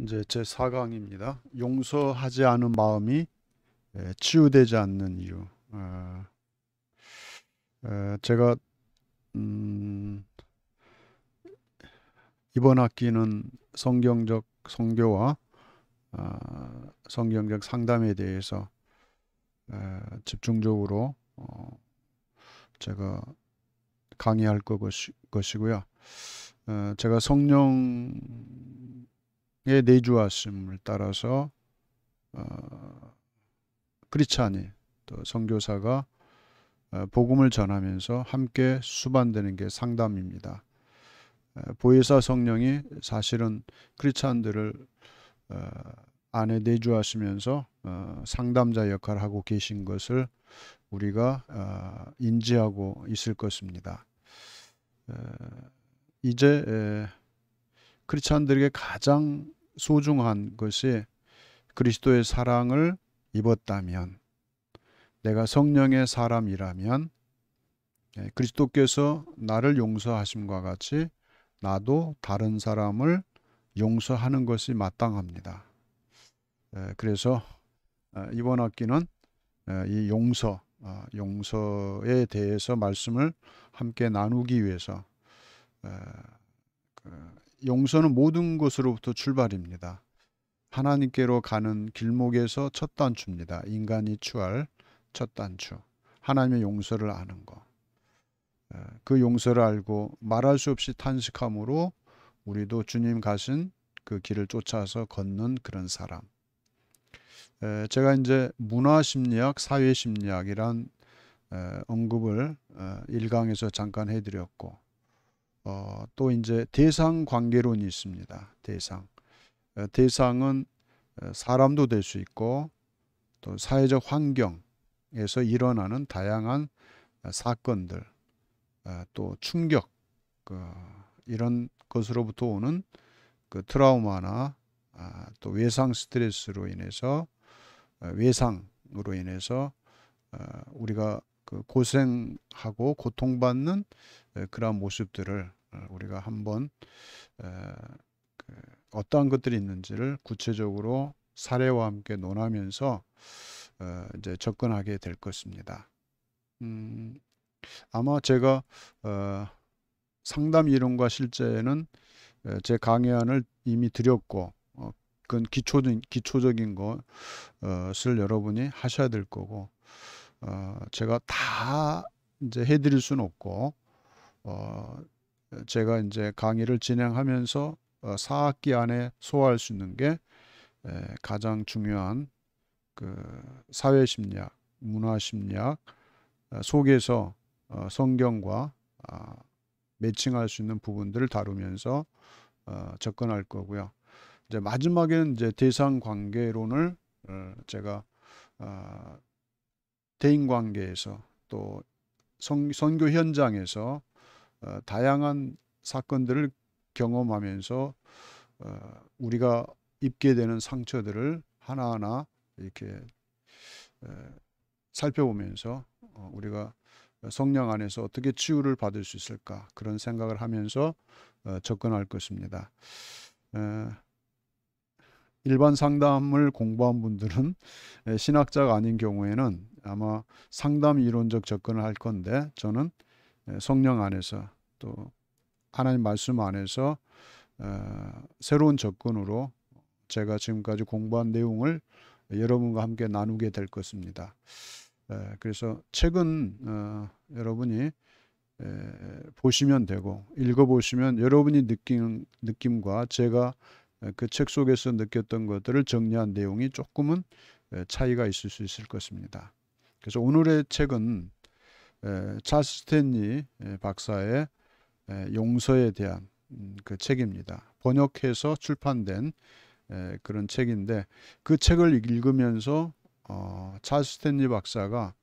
이제 제 4강입니다. 용서하지 않은 마음이 치유되지 않는 이유. 제가 음, 이번 학기는 성경적 성교와 성경적 상담에 대해서 집중적으로 제가 강의할 것이고요. 제가 성령의 내주하심을 따라서 크리스찬이 또 선교사가 복음을 전하면서 함께 수반되는 게 상담입니다. 보혜사 성령이 사실은 크리스찬들을 안에 내주하시면서 상담자 역할을 하고 계신 것을 우리가 인지하고 있을 것입니다. 이제 크리스찬들에게 가장 소중한 것이 그리스도의 사랑을 입었다면, 내가 성령의 사람이라면 그리스도께서 나를 용서하심과 같이 나도 다른 사람을 용서하는 것이 마땅합니다. 그래서 이번 학기는 이 용서에 대해서 말씀을 함께 나누기 위해서, 용서는 모든 것으로부터 출발입니다. 하나님께로 가는 길목에서 첫 단추입니다. 인간이 취할 첫 단추. 하나님의 용서를 아는 것. 그 용서를 알고 말할 수 없이 탄식함으로 우리도 주님 가신 그 길을 쫓아서 걷는 그런 사람. 제가 이제 문화심리학, 사회심리학이란 언급을 1강에서 잠깐 해드렸고, 또 이제 대상관계론이 있습니다. 대상은 사람도 될 수 있고 또 사회적 환경에서 일어나는 다양한 사건들, 또 충격, 이런 것으로부터 오는 그 트라우마나 또 외상 스트레스로 인해서, 외상으로 인해서 우리가 그 고생하고 고통받는 그러한 모습들을 우리가 한번 어떠한 것들이 있는지를 구체적으로 사례와 함께 논하면서 이제 접근하게 될 것입니다. 아마 제가 상담 이론과 실제는 제 강의안을 이미 드렸고, 그건 기초적인 것을 여러분이 하셔야 될 거고, 제가 다 이제 해드릴 수는 없고, 제가 이제 강의를 진행하면서 4학기 안에 소화할 수 있는 게 가장 중요한 그 사회심리학, 문화심리학 속에서 성경과 매칭할 수 있는 부분들을 다루면서 접근할 거고요. 이제 마지막에는 이제 대상관계론을 제가 대인관계에서 또 선교 현장에서 다양한 사건들을 경험하면서 우리가 입게 되는 상처들을 하나하나 이렇게 살펴보면서 우리가 성령 안에서 어떻게 치유를 받을 수 있을까, 그런 생각을 하면서 접근할 것입니다. 일반 상담을 공부한 분들은 신학자가 아닌 경우에는 아마 상담 이론적 접근을 할 건데, 저는 성령 안에서 또 하나님 말씀 안에서 새로운 접근으로 제가 지금까지 공부한 내용을 여러분과 함께 나누게 될 것입니다. 그래서 책은 여러분이 보시면 되고, 읽어보시면 여러분이 느끼는 느낌과 제가 그 책 속에서 느꼈던 것들을 정리한 내용이 조금은 차이가 있을 수 있을 것입니다. 그래서 오늘의 책은 찰스 스탠리 박사의 용서에 대한 그 책입니다. 번역해서 출판된 그런 책인데, 그 책을 읽으면서 찰스 스탠리 박사가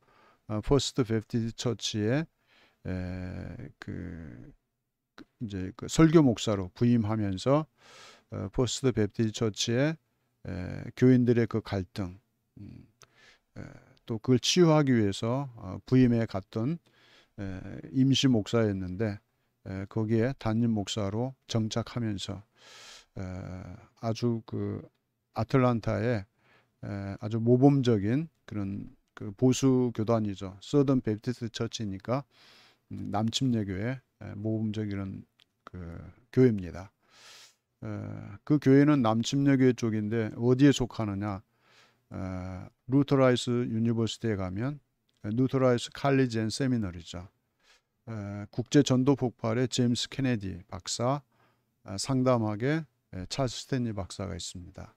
퍼스트 베프티스트 처치에 이제 그 설교 목사로 부임하면서 퍼스트 베프티스트 처치의 교인들의 그 갈등, 또 그걸 치유하기 위해서 부임해 갔던 임시 목사였는데, 거기에 담임 목사로 정착하면서 아주 그 아틀란타의 아주 모범적인 그런 그 보수 교단이죠. 서던 베프티스트 처치니까 남침례교회 모범적인 그 교회입니다. 그 교회는 남침례교회 쪽인데 어디에 속하느냐? 루터라이스 유니버시티에 가면 루터라이스 칼리지 앤 세미너리죠. 국제 전도 폭발의 제임스 케네디 박사, 상담학의 찰스 스탠리 박사가 있습니다.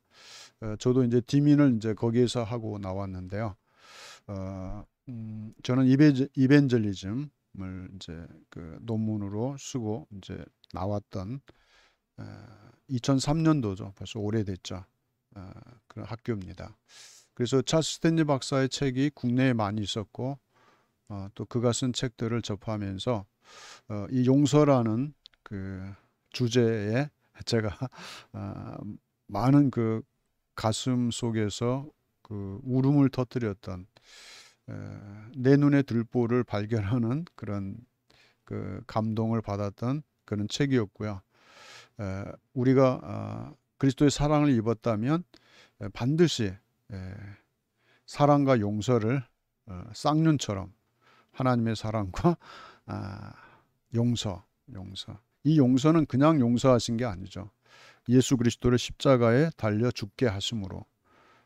저도 이제 디민을 이제 거기에서 하고 나왔는데요. 저는 이벤젤리즘을 이제 그 논문으로 쓰고 이제 나왔던 2003년도죠. 벌써 오래됐죠. 그런 학교입니다. 그래서 찰스 스탠리 박사의 책이 국내에 많이 있었고 또 그가 쓴 책들을 접하면서 이 용서라는 그 주제에 제가 많은 그 가슴 속에서 그 울음을 터뜨렸던 내 눈에 들보를 발견하는 그런 그 감동을 받았던 그런 책이었고요. 우리가 그리스도의 사랑을 입었다면 반드시 사랑과 용서를 쌍눈처럼 하나님의 사랑과 용서. 이 용서는 그냥 용서하신 게 아니죠. 예수 그리스도를 십자가에 달려 죽게 하심으로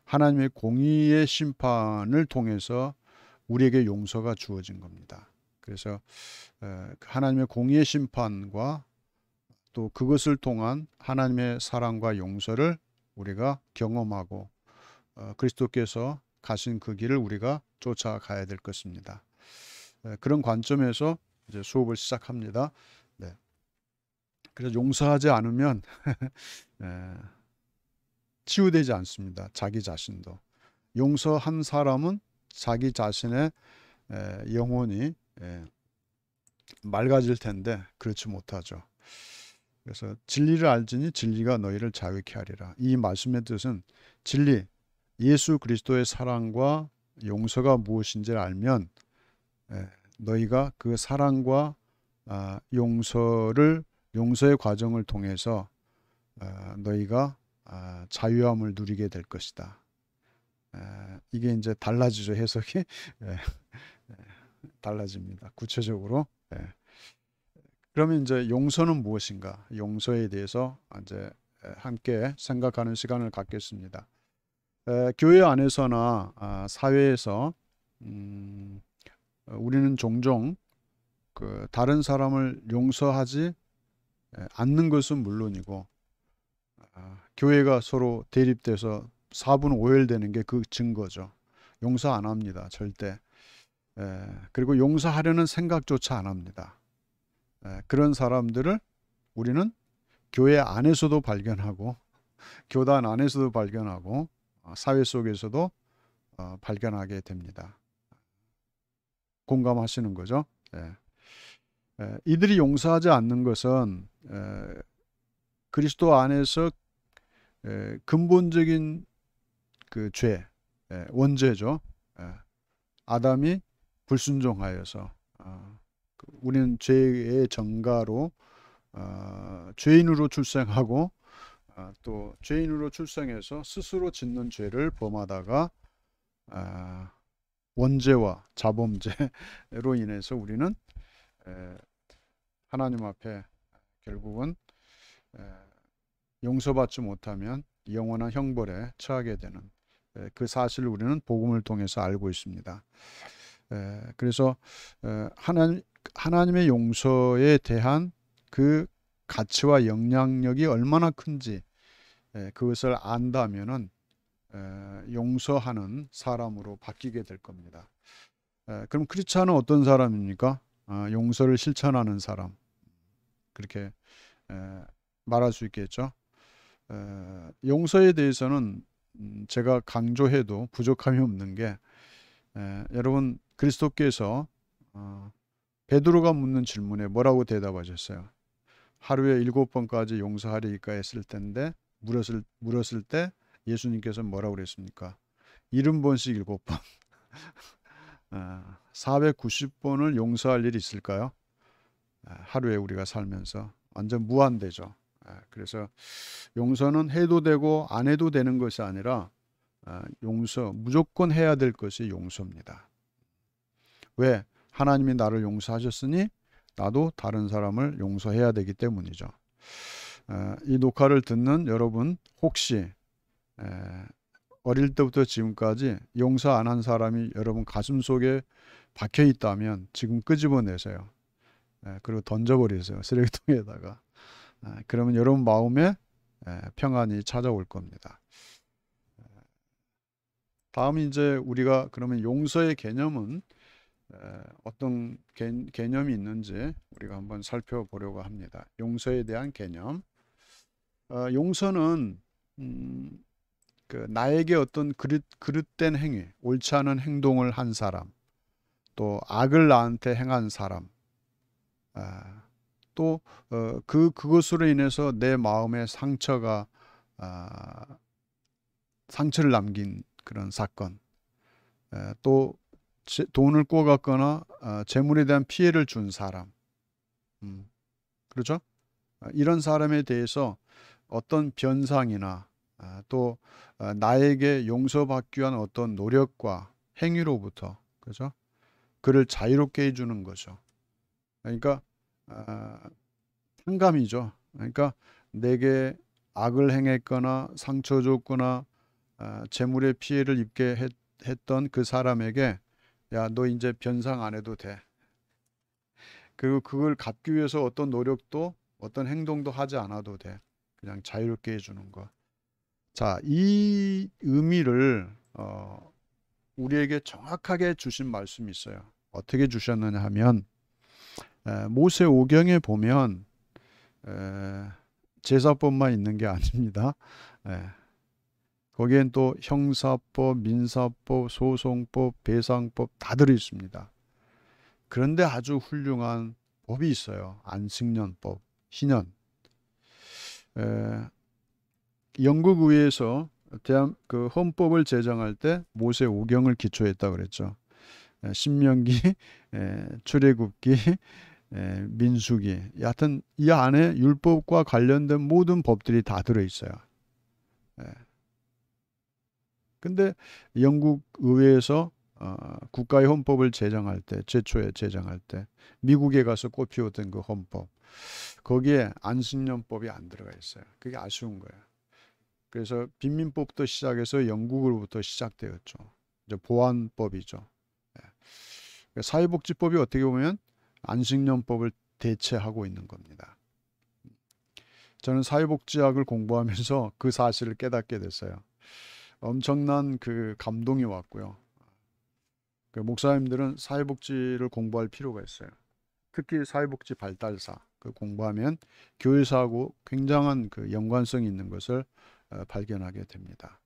하나님의 공의의 심판을 통해서 우리에게 용서가 주어진 겁니다. 그래서 하나님의 공의의 심판과 또 그것을 통한 하나님의 사랑과 용서를 우리가 경험하고 그리스도께서 가신 그 길을 우리가 쫓아가야 될 것입니다. 그런 관점에서 이제 수업을 시작합니다. 네. 그래서 용서하지 않으면 치유되지 않습니다. 자기 자신도. 용서한 사람은 자기 자신의 영혼이 맑아질 텐데 그렇지 못하죠. 그래서 진리를 알지니 진리가 너희를 자유케 하리라. 이 말씀의 뜻은 진리, 예수 그리스도의 사랑과 용서가 무엇인지를 알면 너희가 그 사랑과 용서의 과정을 통해서 너희가 자유함을 누리게 될 것이다. 이게 이제 달라지죠. 해석이 달라집니다. 구체적으로. 그러면 이제 용서는 무엇인가? 용서에 대해서 이제 함께 생각하는 시간을 갖겠습니다. 교회 안에서나 사회에서 우리는 종종 그 다른 사람을 용서하지 않는 것은 물론이고 교회가 서로 대립돼서 사분 오열되는 게 그 증거죠. 용서 안 합니다. 절대. 그리고 용서하려는 생각조차 안 합니다. 그런 사람들을 우리는 교회 안에서도 발견하고 교단 안에서도 발견하고 사회 속에서도 발견하게 됩니다. 공감하시는 거죠? 이들이 용서하지 않는 것은 그리스도 안에서 근본적인 그 죄, 원죄죠. 아담이 불순종하여서 우리는 죄의 전가로 죄인으로 출생하고 또 죄인으로 출생해서 스스로 짓는 죄를 범하다가 원죄와 자범죄로 인해서 우리는 하나님 앞에 결국은 용서받지 못하면 영원한 형벌에 처하게 되는 그 사실을 우리는 복음을 통해서 알고 있습니다. 그래서 하나님의 용서에 대한 그 가치와 영향력이 얼마나 큰지 그것을 안다면은 용서하는 사람으로 바뀌게 될 겁니다. 그럼 크리스찬은 어떤 사람입니까? 용서를 실천하는 사람, 그렇게 말할 수 있겠죠. 용서에 대해서는 제가 강조해도 부족함이 없는 게 여러분 그리스도께서 베드로가 묻는 질문에 뭐라고 대답하셨어요? 하루에 7번까지 용서하리까 했을 텐데 물었을 때 예수님께서 뭐라고 그랬습니까? 70번씩 7번 490번을 용서할 일이 있을까요? 하루에 우리가 살면서 완전 무한대죠. 그래서 용서는 해도 되고 안 해도 되는 것이 아니라 용서, 무조건 해야 될 것이 용서입니다. 왜? 하나님이 나를 용서하셨으니 나도 다른 사람을 용서해야 되기 때문이죠. 이 녹화를 듣는 여러분 혹시 어릴 때부터 지금까지 용서 안 한 사람이 여러분 가슴 속에 박혀 있다면 지금 끄집어내세요. 그리고 던져버리세요. 쓰레기통에다가. 그러면 여러분 마음에 평안이 찾아올 겁니다. 다음 이제 우리가 그러면 용서의 개념은 어떤 개념이 있는지 우리가 한번 살펴보려고 합니다. 용서에 대한 개념. 용서는 그 나에게 어떤 그릇된 행위, 옳지 않은 행동을 한 사람, 또 악을 나한테 행한 사람, 또 그것으로 인해서 내 마음에 상처를 남긴 그런 사건, 또 돈을 꿔갔거나 재물에 대한 피해를 준 사람, 그렇죠? 이런 사람에 대해서 어떤 변상이나 또 나에게 용서받기 위한 어떤 노력과 행위로부터, 그죠? 그를 자유롭게 해주는 거죠. 그러니까 탕감이죠. 그러니까 내게 악을 행했거나 상처 줬거나 재물의 피해를 입게 했던 그 사람에게 야, 너 이제 변상 안 해도 돼. 그리고 그걸 갚기 위해서 어떤 노력도 어떤 행동도 하지 않아도 돼. 그냥 자유롭게 해주는 거. 자, 이 의미를 우리에게 정확하게 주신 말씀이 있어요. 어떻게 주셨느냐 하면 모세오경에 보면 제사법만 있는 게 아닙니다. 거기엔 또 형사법, 민사법, 소송법, 배상법 다 들어 있습니다. 그런데 아주 훌륭한 법이 있어요. 안식년법, 희년. 영국 의회에서 그 헌법을 제정할 때 모세오경을 기초했다고 그랬죠. 신명기, 출애굽기, 민수기. 여하튼 이 안에 율법과 관련된 모든 법들이 다 들어 있어요. 근데 영국 의회에서 국가의 헌법을 제정할 때, 최초에 제정할 때 미국에 가서 꽃피웠던 그 헌법, 거기에 안식년법이 안 들어가 있어요. 그게 아쉬운 거예요. 그래서 빈민법부터 시작해서 영국으로부터 시작되었죠. 이제 보안법이죠. 사회복지법이 어떻게 보면 안식년법을 대체하고 있는 겁니다. 저는 사회복지학을 공부하면서 그 사실을 깨닫게 됐어요. 엄청난 그 감동이 왔고요. 그 목사님들은 사회복지를 공부할 필요가 있어요. 특히 사회복지 발달사 그 공부하면 교회사하고 굉장한 그 연관성이 있는 것을 발견하게 됩니다.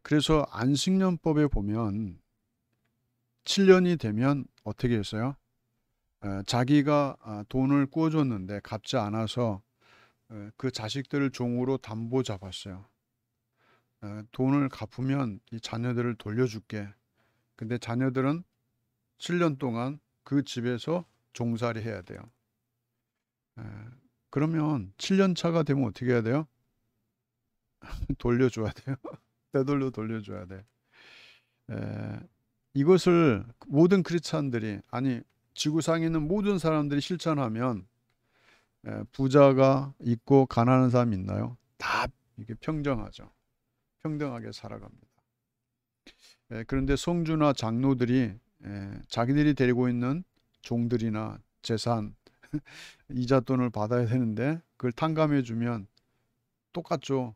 그래서 안식년법에 보면 7년이 되면 어떻게 했어요? 자기가 돈을 꿔줬는데 갚지 않아서 그 자식들을 종으로 담보 잡았어요. 돈을 갚으면 이 자녀들을 돌려줄게. 근데 자녀들은 7년 동안 그 집에서 종살이 해야 돼요. 그러면 7년 차가 되면 어떻게 해야 돼요? 돌려줘야 돼요. 되돌려 돌려줘야 돼. 이것을 모든 크리스찬들이 아니 지구상에 있는 모든 사람들이 실천하면 부자가 있고 가난한 사람이 있나요? 다 이게 평정하죠. 평등하게 살아갑니다. 그런데 성주나 장로들이 자기들이 데리고 있는 종들이나 재산, 이자 돈을 받아야 되는데 그걸 탕감해 주면 똑같죠.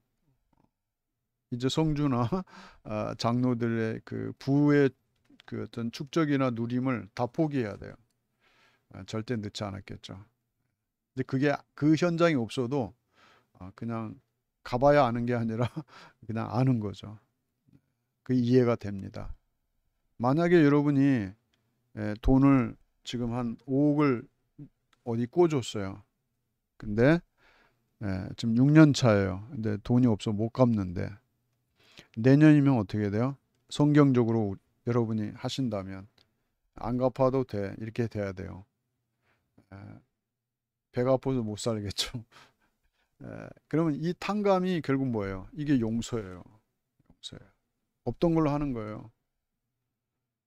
이제 성주나 장로들의 그 부의 그 어떤 축적이나 누림을 다 포기해야 돼요. 절대 넣지 않았겠죠. 근데 그게 그 현장이 없어도 그냥 가봐야 아는 게 아니라 그냥 아는 거죠. 그 이해가 됩니다. 만약에 여러분이 돈을 지금 한 5억을 어디 꿔줬어요. 근데 지금 6년 차예요. 근데 돈이 없어 못 갚는데 내년이면 어떻게 돼요? 성경적으로 여러분이 하신다면 안 갚아도 돼. 이렇게 돼야 돼요. 배가 아파서 못 살겠죠. 그러면 이 탕감이 결국 뭐예요? 이게 용서예요. 용서예요. 없던 걸로 하는 거예요.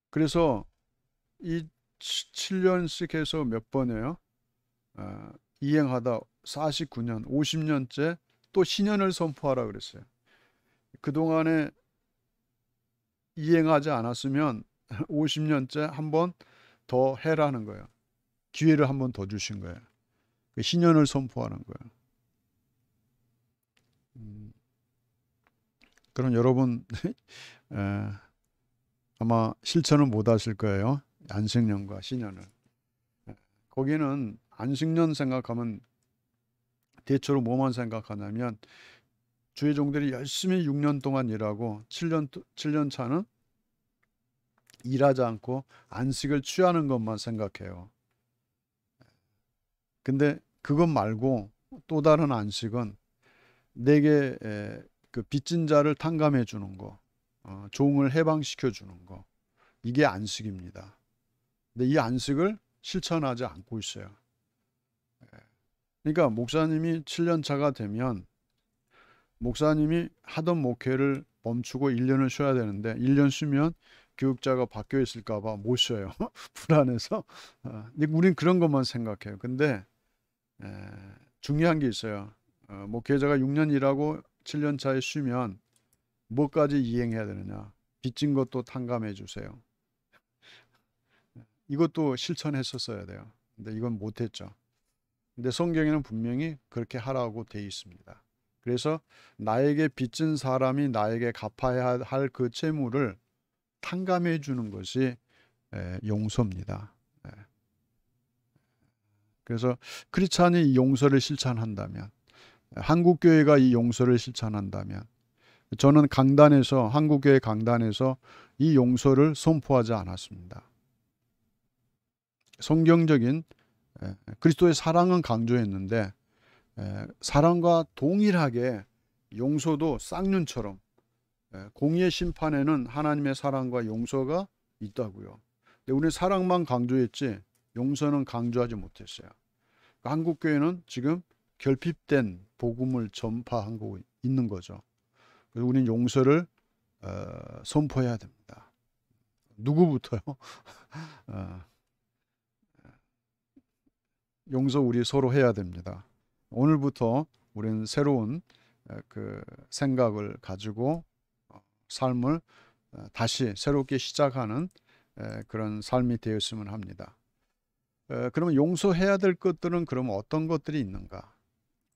그래서 이 7년씩 해서 몇 번이에요? 이행하다 49년, 50년째 또 신년을 선포하라 그랬어요. 그동안에 이행하지 않았으면 50년째 한 번 더 해라는 거예요. 기회를 한 번 더 주신 거예요. 신년을 선포하는 거예요. 그럼 여러분 아마 실천은 못 하실 거예요. 안식년과 신년을. 거기는 안식년 생각하면 대체로 뭐만 생각하냐면 주의 종들이 열심히 6년 동안 일하고 7년 차는 일하지 않고 안식을 취하는 것만 생각해요. 근데 그것 말고 또 다른 안식은 내게 그 빚진 자를 탕감해 주는 거, 종을 해방시켜 주는 거, 이게 안식입니다. 근데 이 안식을 실천하지 않고 있어요. 그러니까 목사님이 7년 차가 되면 목사님이 하던 목회를 멈추고 1년을 쉬어야 되는데 1년 쉬면 교육자가 바뀌어 있을까 봐 못 쉬어요. 불안해서. 우린 그런 것만 생각해요. 근데 중요한 게 있어요. 목회자가 6년 일하고 7년 차에 쉬면 뭐까지 이행해야 되느냐. 빚진 것도 탕감해 주세요. 이것도 실천했었어야 돼요. 근데 이건 못했죠. 근데 성경에는 분명히 그렇게 하라고 돼 있습니다. 그래서 나에게 빚진 사람이 나에게 갚아야 할 그 채무를 탕감해 주는 것이 용서입니다. 그래서 크리스찬이 이 용서를 실천한다면, 한국교회가 이 용서를 실천한다면, 저는 강단에서, 한국교회 강단에서 이 용서를 선포하지 않았습니다. 성경적인 그리스도의 사랑은 강조했는데 사랑과 동일하게 용서도 쌍륜처럼 공의의 심판에는 하나님의 사랑과 용서가 있다고요. 근데 우리는 사랑만 강조했지 용서는 강조하지 못했어요. 그러니까 한국교회는 지금 결핍된 복음을 전파하고 있는 거죠. 그래서 우리는 용서를 선포해야 됩니다. 누구부터요? 용서 우리 서로 해야 됩니다. 오늘부터 우리는 새로운 그 생각을 가지고 삶을 다시 새롭게 시작하는 그런 삶이 되었으면 합니다. 그러면 용서해야 될 것들은 그러면 어떤 것들이 있는가?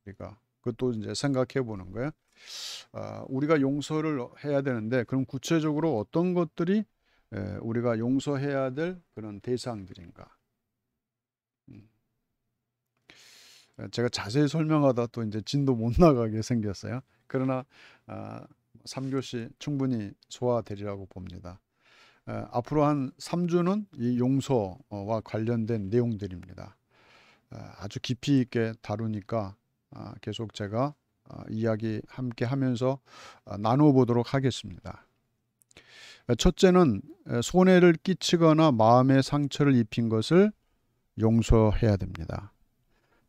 그러니까 그것도 이제 생각해 보는 거예요. 우리가 용서를 해야 되는데 그럼 구체적으로 어떤 것들이 우리가 용서해야 될 그런 대상들인가? 제가 자세히 설명하다 또 이제 진도 못 나가게 생겼어요. 그러나 3교시 충분히 소화되리라고 봅니다. 앞으로 한 3주는 이 용서와 관련된 내용들입니다. 아주 깊이 있게 다루니까 계속 제가 이야기 함께 하면서 나누어 보도록 하겠습니다. 첫째는 손해를 끼치거나 마음의 상처를 입힌 것을 용서해야 됩니다.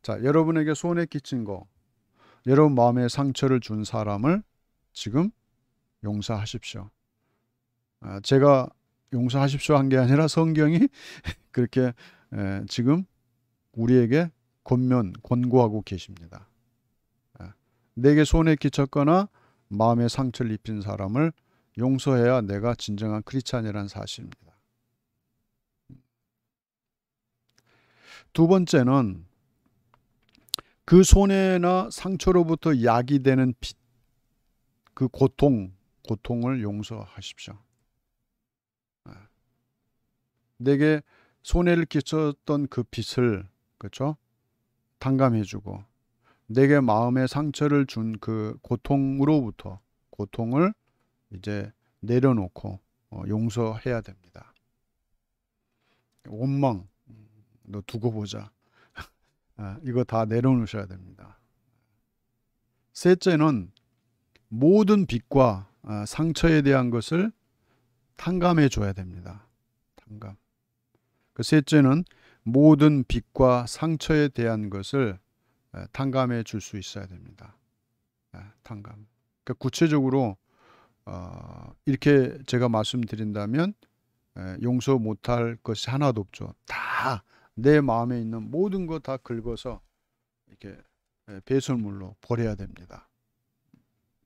자, 여러분에게 손해 끼친 거, 여러분 마음에 상처를 준 사람을 지금 용서하십시오. 제가 용서하십시오 한 게 아니라 성경이 그렇게 지금 우리에게 권고하고 계십니다. 내게 손해 끼쳤거나 마음에 상처를 입힌 사람을 용서해야 내가 진정한 크리스찬이라는 사실입니다. 두 번째는 그 손해나 상처로부터 야기되는 빚, 그 고통을 용서하십시오. 내게 손해를 끼쳤던 그 빚을, 그렇죠? 탕감해주고 내게 마음에 상처를 준 그 고통을 이제 내려놓고 용서해야 됩니다. 원망, 너 두고 보자. 이거 다 내려놓으셔야 됩니다. 셋째는 모든 빚과 상처에 대한 것을 탕감해 줘야 됩니다. 탕감. 그 셋째는 모든 빚과 상처에 대한 것을 탕감해 줄 수 있어야 됩니다. 탕감. 그러니까 구체적으로 이렇게 제가 말씀드린다면 용서 못할 것이 하나도 없죠. 다 내 마음에 있는 모든 거 다 긁어서 이렇게 배설물로 버려야 됩니다.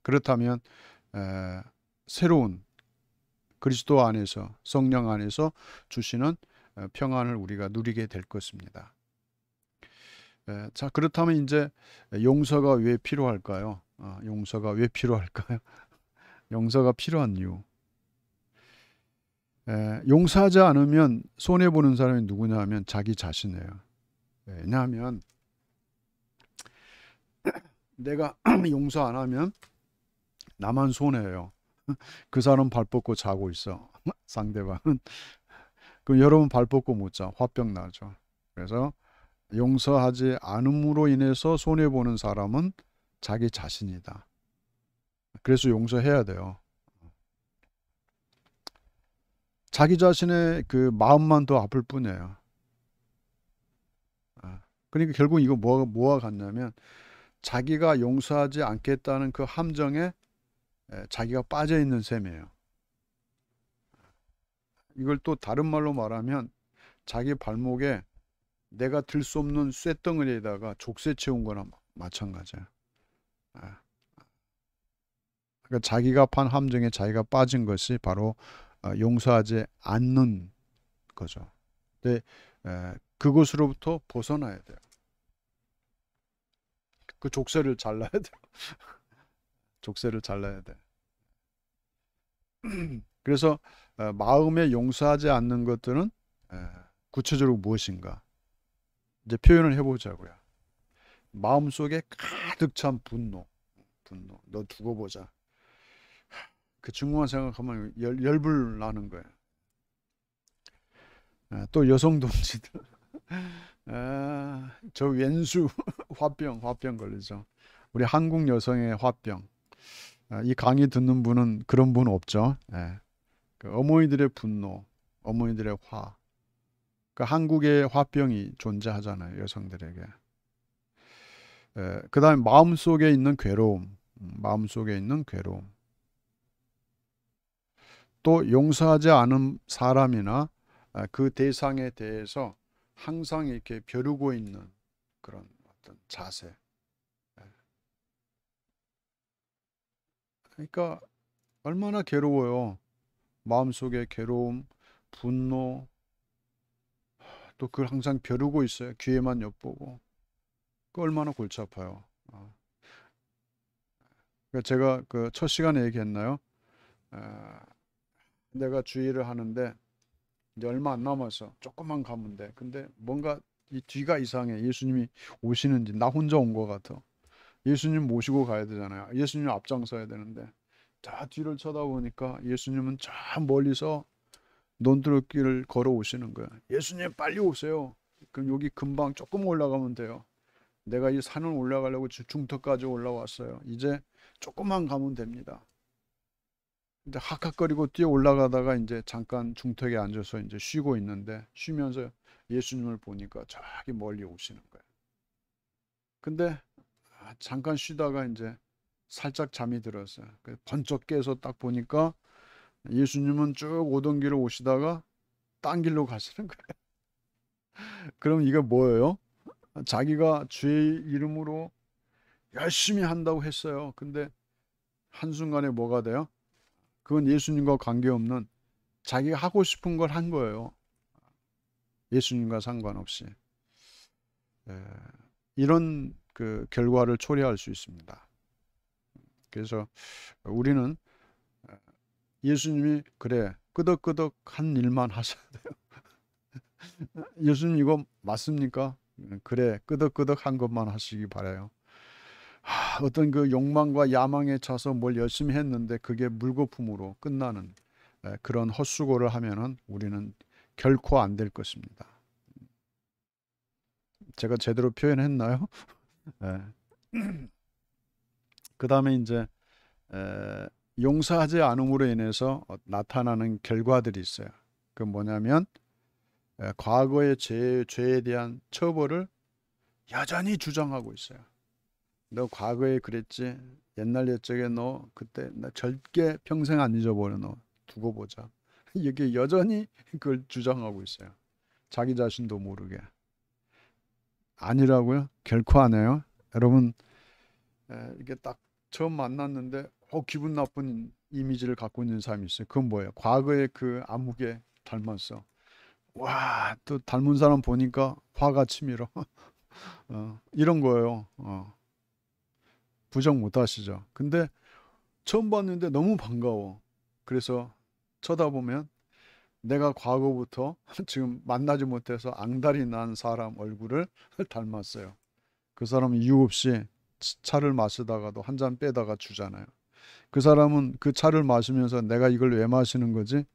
그렇다면 새로운 그리스도 안에서 성령 안에서 주시는 평안을 우리가 누리게 될 것입니다. 자, 그렇다면 이제 용서가 왜 필요할까요? 용서가 왜 필요할까요? 용서가 필요한 이유. 용서하지 않으면 손해보는 사람이 누구냐 하면 자기 자신이에요. 왜냐하면 내가 용서 안 하면 나만 손해예요. 그 사람 발 뻗고 자고 있어. 상대방은. 그럼 여러분 발 뻗고 못 자. 화병 나죠. 그래서 용서하지 않음으로 인해서 손해보는 사람은 자기 자신이다. 그래서 용서해야 돼요. 자기 자신의 그 마음만 더 아플 뿐이에요. 그러니까 결국 이거 뭐가 같냐면 자기가 용서하지 않겠다는 그 함정에 자기가 빠져 있는 셈이에요. 이걸 또 다른 말로 말하면 자기 발목에 내가 들 수 없는 쇳덩어리에다가 족쇄 채운 거나 마찬가지예요. 그러니까 자기가 판 함정에 자기가 빠진 것이 바로 용서하지 않는 거죠. 근데 그것으로부터 벗어나야 돼요. 그 족쇄를 잘라야 돼요. 족쇄를 잘라야 돼. 그래서 마음에 용서하지 않는 것들은 구체적으로 무엇인가? 이제 표현을 해보자고요. 마음속에 가득 찬 분노. 너 두고 보자. 그 중국만 생각하면 열불 나는 거예요. 또 여성 동지들. 저 왼수 화병 걸리죠. 우리 한국 여성의 화병. 이 강의 듣는 분은 그런 분 없죠. 그 어머니들의 분노, 어머니들의 화. 그 한국의 화병이 존재하잖아요, 여성들에게. 그 다음에 마음속에 있는 괴로움, 마음속에 있는 괴로움. 또 용서하지 않은 사람이나 그 대상에 대해서 항상 이렇게 벼르고 있는 그런 어떤 자세. 그러니까 얼마나 괴로워요. 마음속에 괴로움, 분노, 또 그걸 항상 벼르고 있어요. 귀에만 엿보고. 그 얼마나 골치 아파요. 그러니까 제가 그 첫 시간에 얘기했나요? 내가 주의를 하는데 이제 얼마 안 남아서 조금만 가면 돼. 근데 뭔가 이 뒤가 이상해. 예수님이 오시는지 나 혼자 온 것 같아. 예수님 모시고 가야 되잖아요. 예수님 앞장서야 되는데 자 뒤를 쳐다보니까 예수님은 저 멀리서 논두렁길을 걸어 오시는 거야. 예수님 빨리 오세요. 그럼 여기 금방 조금 올라가면 돼요. 내가 이 산을 올라가려고 중턱까지 올라왔어요. 이제 조금만 가면 됩니다. 근데 학학거리고 뛰어 올라가다가 이제 잠깐 중턱에 앉아서 이제 쉬고 있는데 쉬면서 예수님을 보니까 저기 멀리 오시는 거예요. 근데 잠깐 쉬다가 이제 살짝 잠이 들었어요. 번쩍 깨서 딱 보니까 예수님은 쭉 오던 길을 오시다가 딴 길로 가시는 거예요. 그럼 이게 뭐예요? 자기가 주의 이름으로 열심히 한다고 했어요. 근데 한순간에 뭐가 돼요? 그건 예수님과 관계없는 자기가 하고 싶은 걸 한 거예요. 예수님과 상관없이. 이런 그 결과를 초래할 수 있습니다. 그래서 우리는 예수님이 그래 끄덕끄덕한 일만 하셔야 돼요. 예수님 이거 맞습니까? 그래 끄덕끄덕한 것만 하시기 바라요. 어떤 그 욕망과 야망에 차서 뭘 열심히 했는데 그게 물거품으로 끝나는 그런 헛수고를 하면은 우리는 결코 안 될 것입니다. 제가 제대로 표현했나요? 그 다음에 이제 용서하지 않음으로 인해서 나타나는 결과들이 있어요. 그 뭐냐면 과거의 죄에 대한 처벌을 여전히 주장하고 있어요. 너 과거에 그랬지. 옛날 옛적에 너 그때 나 절대 평생 안 잊어버려. 너 두고 보자. 이게 여전히 그걸 주장하고 있어요. 자기 자신도 모르게. 아니라고요? 결코 안 해요. 여러분, 이게 딱 처음 만났는데 기분 나쁜 이미지를 갖고 있는 사람이 있어요. 그건 뭐예요? 과거에 그 아무개 닮았어. 와, 또 닮은 사람 보니까 화가 치밀어. 이런 거예요. 부정 못 하시죠. 근데 처음 봤는데 너무 반가워. 그래서 쳐다보면 내가 과거부터 지금 만나지 못해서 앙달이 난 사람 얼굴을 닮았어요. 그 사람은 이유 없이 차를 마시다가도 한 잔 빼다가 주잖아요. 그 사람은 그 차를 마시면서 내가 이걸 왜 마시는 거지?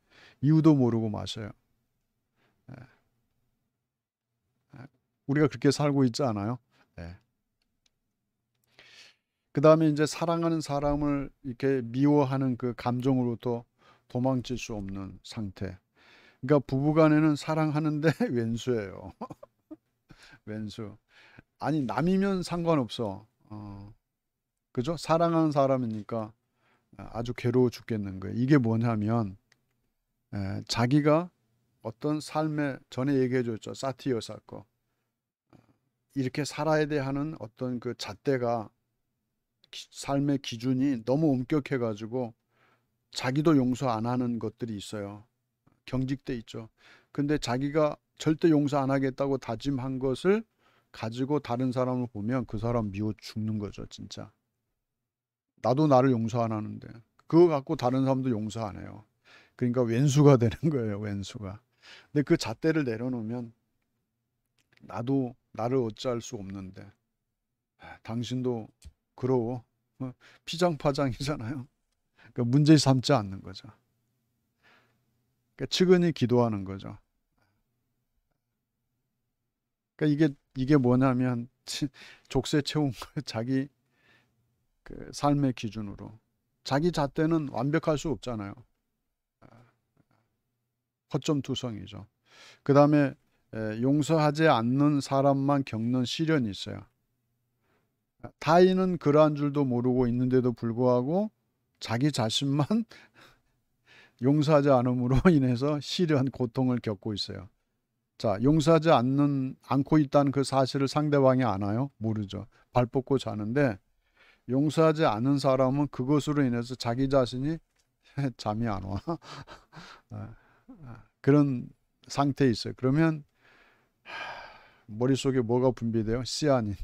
이유도 모르고 마셔요. 예. 우리가 그렇게 살고 있지 않아요? 예. 그 다음에 이제 사랑하는 사람을 이렇게 미워하는 그 감정으로부터 도망칠 수 없는 상태. 그러니까 부부간에는 사랑하는데 왼수예요. 왼수. 아니 남이면 상관없어. 그죠? 사랑하는 사람이니까 아주 괴로워 죽겠는 거예요. 이게 뭐냐면 자기가 어떤 삶에 전에 얘기해 줬죠. 사티어사 거. 이렇게 살아야 돼 하는 어떤 그 잣대가 삶의 기준이 너무 엄격해 가지고 자기도 용서 안 하는 것들이 있어요. 경직돼 있죠. 근데 자기가 절대 용서 안 하겠다고 다짐한 것을 가지고 다른 사람을 보면 그 사람 미워 죽는 거죠, 진짜. 나도 나를 용서 안 하는데 그거 갖고 다른 사람도 용서 안 해요. 그러니까 왼수가 되는 거예요, 왼수가. 근데 그 잣대를 내려놓으면 나도 나를 어찌할 수 없는데 당신도 그러워. 피장파장이잖아요. 그러니까 문제 삼지 않는 거죠. 그러니까 측은히 기도하는 거죠. 그러니까 이게 뭐냐면 족쇄 채운 거 자기 그 삶의 기준으로 자기 잣대는 완벽할 수 없잖아요. 허점투성이죠. 그 다음에 용서하지 않는 사람만 겪는 시련이 있어요. 타인은 그러한 줄도 모르고 있는데도 불구하고 자기 자신만 용서하지 않음으로 인해서 시련, 고통을 겪고 있어요. 자, 용서하지 않고 있다는 그 사실을 상대방이 아나요? 모르죠. 발 뻗고 자는데 용서하지 않은 사람은 그것으로 인해서 자기 자신이 잠이 안 와. 그런 상태에 있어요. 그러면 머릿속에 뭐가 분비돼요? 시아닌.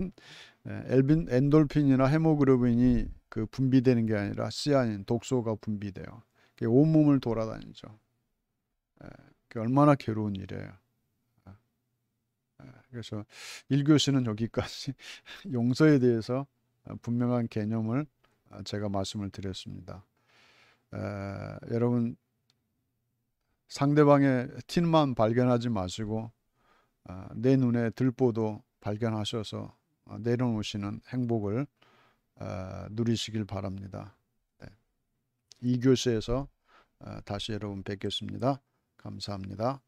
엔돌핀이나 헤모글로빈이 그 분비되는 게 아니라 시아닌, 독소가 분비돼요. 온몸을 돌아다니죠. 얼마나 괴로운 일이에요. 그래서 1교시는 여기까지 용서에 대해서 분명한 개념을 제가 말씀을 드렸습니다. 여러분 상대방의 틴만 발견하지 마시고 내 눈에 들보도 발견하셔서 내려놓으시는 행복을 누리시길 바랍니다. 2교시에서 다시 여러분 뵙겠습니다. 감사합니다.